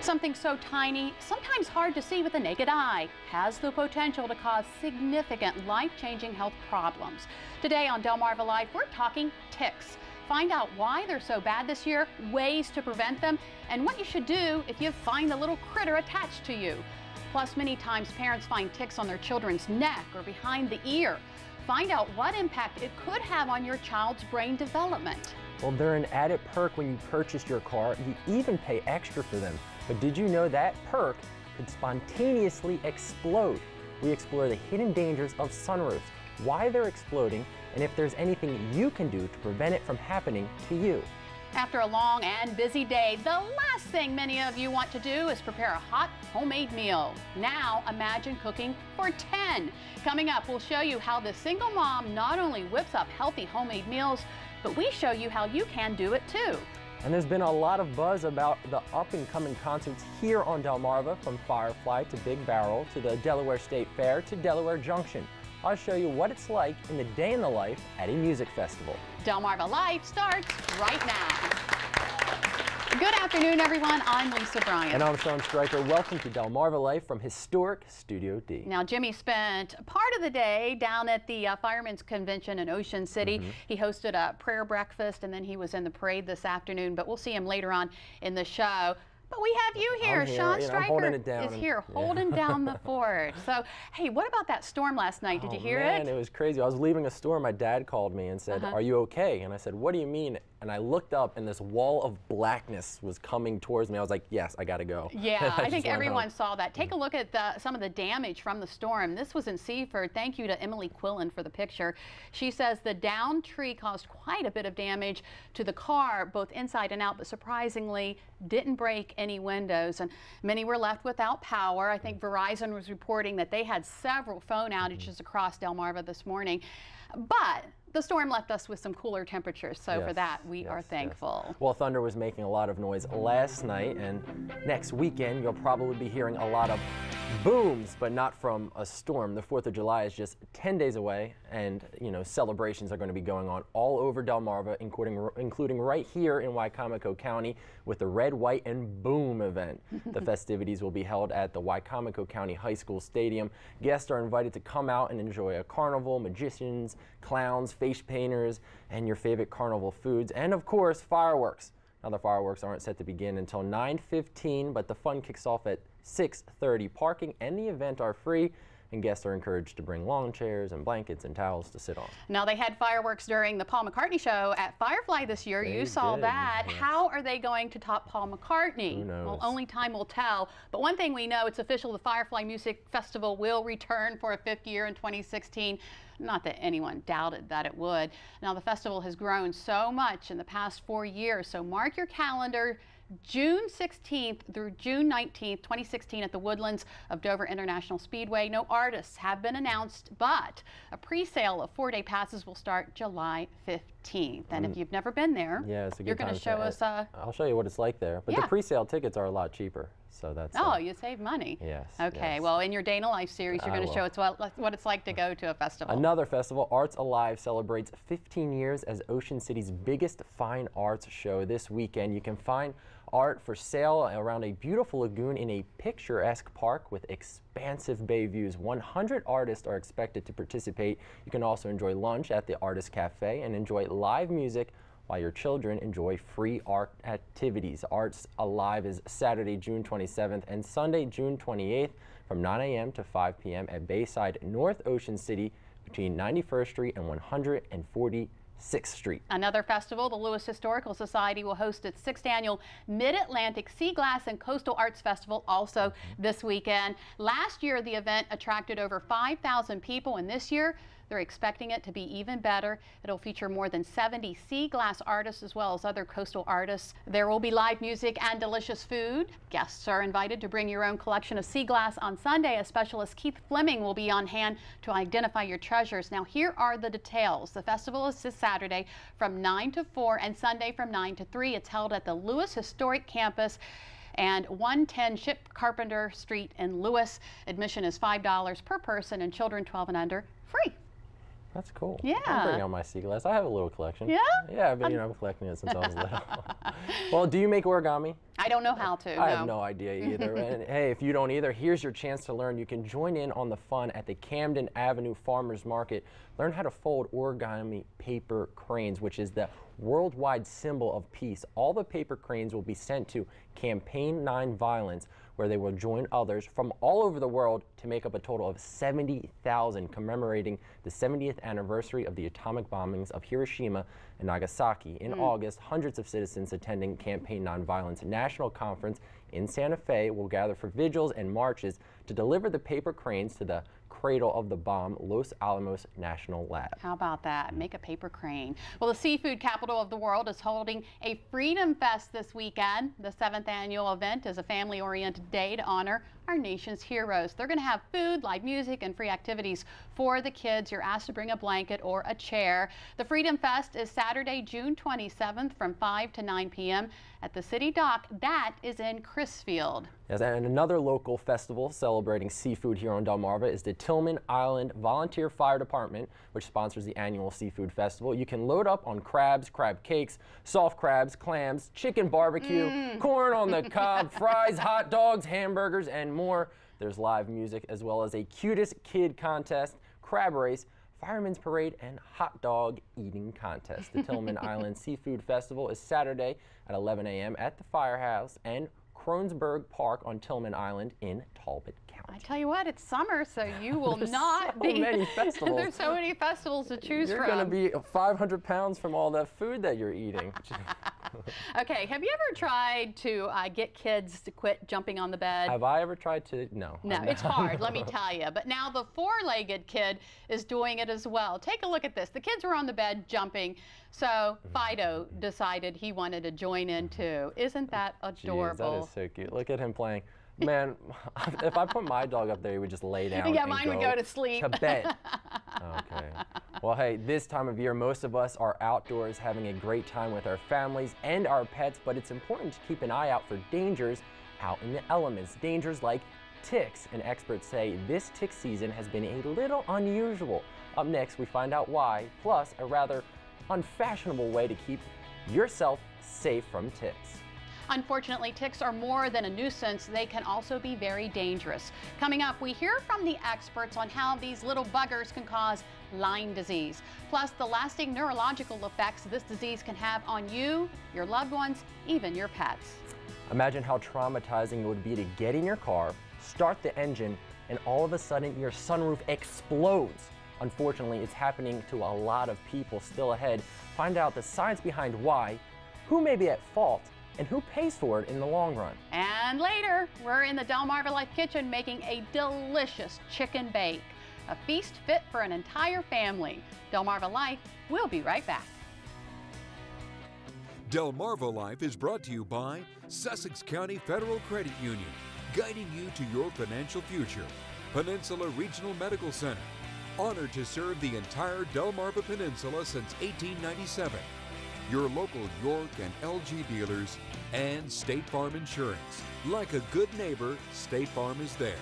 Something so tiny, sometimes hard to see with the naked eye, has the potential to cause significant life-changing health problems. Today on Delmarva Life, we're talking ticks. Find out why they're so bad this year, ways to prevent them, and what you should do if you find a little critter attached to you. Plus, many times parents find ticks on their children's neck or behind the ear. Find out what impact it could have on your child's brain development. Well, they're an added perk when you purchase your car. You even pay extra for them. But did you know that perk could spontaneously explode? We explore the hidden dangers of sunroofs, why they're exploding, and if there's anything you can do to prevent it from happening to you. After a long and busy day, the last thing many of you want to do is prepare a hot homemade meal. Now imagine cooking for 10. Coming up, we'll show you how the single mom not only whips up healthy homemade meals, but we show you how you can do it too. And there's been a lot of buzz about the up-and-coming concerts here on Delmarva, from Firefly to Big Barrel to the Delaware State Fair to Delaware Junction. I'll show you what it's like in the day in the life at a music festival. Delmarva Life starts right now. Good afternoon, everyone. I'm Lisa Bryant. And I'm Sean Stryker. Welcome to Delmarva Life from historic Studio D. Now, Jimmy spent part of the day down at the Firemen's Convention in Ocean City. He hosted a prayer breakfast, and then he was in the parade this afternoon, but we'll see him later on in the show. But we have you here. Sean Stryker is here holding down the fort. So, hey, what about that storm last night? Did you hear it? It was crazy. I was leaving a store. My dad called me and said, "Are you okay?" And I said, "What do you mean?" And I looked up, and this wall of blackness was coming towards me. I was like, yes, I got to go. Yeah, I think everyone saw that. Take a look at some of the damage from the storm. This was in Seaford. Thank you to Emily Quillen for the picture. She says the downed tree caused quite a bit of damage to the car, both inside and out, but surprisingly didn't break any windows. And many were left without power. I think Verizon was reporting that they had several phone outages across Delmarva this morning. But the storm left us with some cooler temperatures, so for that we are thankful. Well, thunder was making a lot of noise last night, and next weekend you'll probably be hearing a lot of booms, but not from a storm. The 4th of July is just 10 days away, and celebrations are going to be going on all over Delmarva, including right here in Wicomico County with the Red, White, and Boom event. The festivities will be held at the Wicomico County High School Stadium. Guests are invited to come out and enjoy a carnival, magicians, clowns, face painters, and your favorite carnival foods, and of course fireworks. Now, the fireworks aren't set to begin until 9:15, but the fun kicks off at 6:30. Parking and the event are free, and guests are encouraged to bring lawn chairs and blankets and towels to sit on. Now, they had fireworks during the Paul McCartney show at Firefly this year. You saw that. Yes. How are they going to top Paul McCartney? Who knows? Well, only time will tell. But one thing we know, it's official, the Firefly Music Festival will return for a 5th year in 2016. Not that anyone doubted that it would. Now, the festival has grown so much in the past 4 years, so mark your calendar. June 16th through June 19th, 2016 at the Woodlands of Dover International Speedway. No artists have been announced, but a pre-sale of 4-day passes will start July 15th. And if you've never been there, you're going to show us I'll show you what it's like there. But the pre-sale tickets are a lot cheaper. So that's you save money. Yes. Okay. Well, in your Day in the Life series, you're going to show us what it's like to go to a festival. Another festival, Arts Alive, celebrates 15 years as Ocean City's biggest fine arts show. This weekend, you can find art for sale around a beautiful lagoon in a picturesque park with expansive bay views. 100 artists are expected to participate. You can also enjoy lunch at the Artist Cafe and enjoy live music while your children enjoy free art activities. Arts Alive is Saturday, June 27th and Sunday, June 28th from 9 a.m. to 5 p.m. at Bayside, North Ocean City between 91st Street and 146th Street. Another festival, the Lewis Historical Society will host its 6th annual Mid-Atlantic Sea Glass and Coastal Arts Festival also this weekend. Last year, the event attracted over 5,000 people, and this year, they're expecting it to be even better. It'll feature more than 70 sea glass artists as well as other coastal artists. There will be live music and delicious food. Guests are invited to bring your own collection of sea glass on Sunday. A specialist, Keith Fleming, will be on hand to identify your treasures. Now, here are the details. The festival is this Saturday from 9 to 4 and Sunday from 9 to 3. It's held at the Lewis Historic Campus and 110 Ship Carpenter Street in Lewis. Admission is $5 per person, and children 12 and under free. That's cool. Yeah. I'll bring out my sea glass. I have a little collection. Yeah? Yeah, I've been collecting it since I was little. Well, do you make origami? I don't know how to. I have no idea either. And hey, if you don't either, here's your chance to learn. You can join in on the fun at the Camden Avenue Farmers Market. Learn how to fold origami paper cranes, which is the worldwide symbol of peace. All the paper cranes will be sent to Campaign Nonviolence, where they will join others from all over the world to make up a total of 70,000, commemorating the 70th anniversary of the atomic bombings of Hiroshima and Nagasaki. In August, hundreds of citizens attending Campaign Nonviolence National Conference in Santa Fe will gather for vigils and marches to deliver the paper cranes to the cradle of the bomb, Los Alamos National Lab. How about that? Make a paper crane. Well, the seafood capital of the world is holding a Freedom Fest this weekend. The 7th annual event is a family-oriented day to honor our nation's heroes. They're going to have food, live music, and free activities for the kids. You're asked to bring a blanket or a chair. The Freedom Fest is Saturday, June 27th from 5 to 9 p.m. at the City Dock. That is in Crisfield. Yes, and another local festival celebrating seafood here on Delmarva is the Tillman Island Volunteer Fire Department, which sponsors the annual seafood festival. You can load up on crabs, crab cakes, soft crabs, clams, chicken barbecue, corn on the cob, fries, hot dogs, hamburgers, and more. There's live music as well as a cutest kid contest, crab race, fireman's parade, and hot dog eating contest. The Tillman Island Seafood Festival is Saturday at 11 a.m. at the Firehouse and Kronesburg Park on Tillman Island in Talbot County. I tell you what, it's summer, so you will not so many festivals. There's so many festivals to choose You're from. going to be 500 pounds from all that food that you're eating. Okay, have you ever tried to get kids to quit jumping on the bed? Have I ever tried to? No. No, it's hard, let me tell you. But now the four-legged kid is doing it as well. Take a look at this. The kids were on the bed jumping, so Fido decided he wanted to join in too. Isn't that adorable? Jeez, that is so cute. Look at him playing. Man, if I put my dog up there, he would just lay down Yeah, and mine would go to sleep. To bed. Okay. Well, hey, this time of year, most of us are outdoors having a great time with our families and our pets, but it's important to keep an eye out for dangers out in the elements. Dangers like ticks, and experts say this tick season has been a little unusual. Up next, we find out why, plus a rather unfashionable way to keep yourself safe from ticks. Unfortunately, ticks are more than a nuisance. They can also be very dangerous. Coming up, we hear from the experts on how these little buggers can cause Lyme disease, plus the lasting neurological effects this disease can have on you, your loved ones, even your pets. Imagine how traumatizing it would be to get in your car, start the engine, and all of a sudden your sunroof explodes. Unfortunately, it's happening to a lot of people. Still ahead, find out the science behind why, who may be at fault, and who pays for it in the long run. And later, we're in the Delmarva Life kitchen making a delicious chicken bake, a feast fit for an entire family. Delmarva Life, we'll be right back. Delmarva Life is brought to you by Sussex County Federal Credit Union, guiding you to your financial future. Peninsula Regional Medical Center, honored to serve the entire Delmarva Peninsula since 1897. Your local York and LG dealers, and State Farm Insurance. Like a good neighbor, State Farm is there.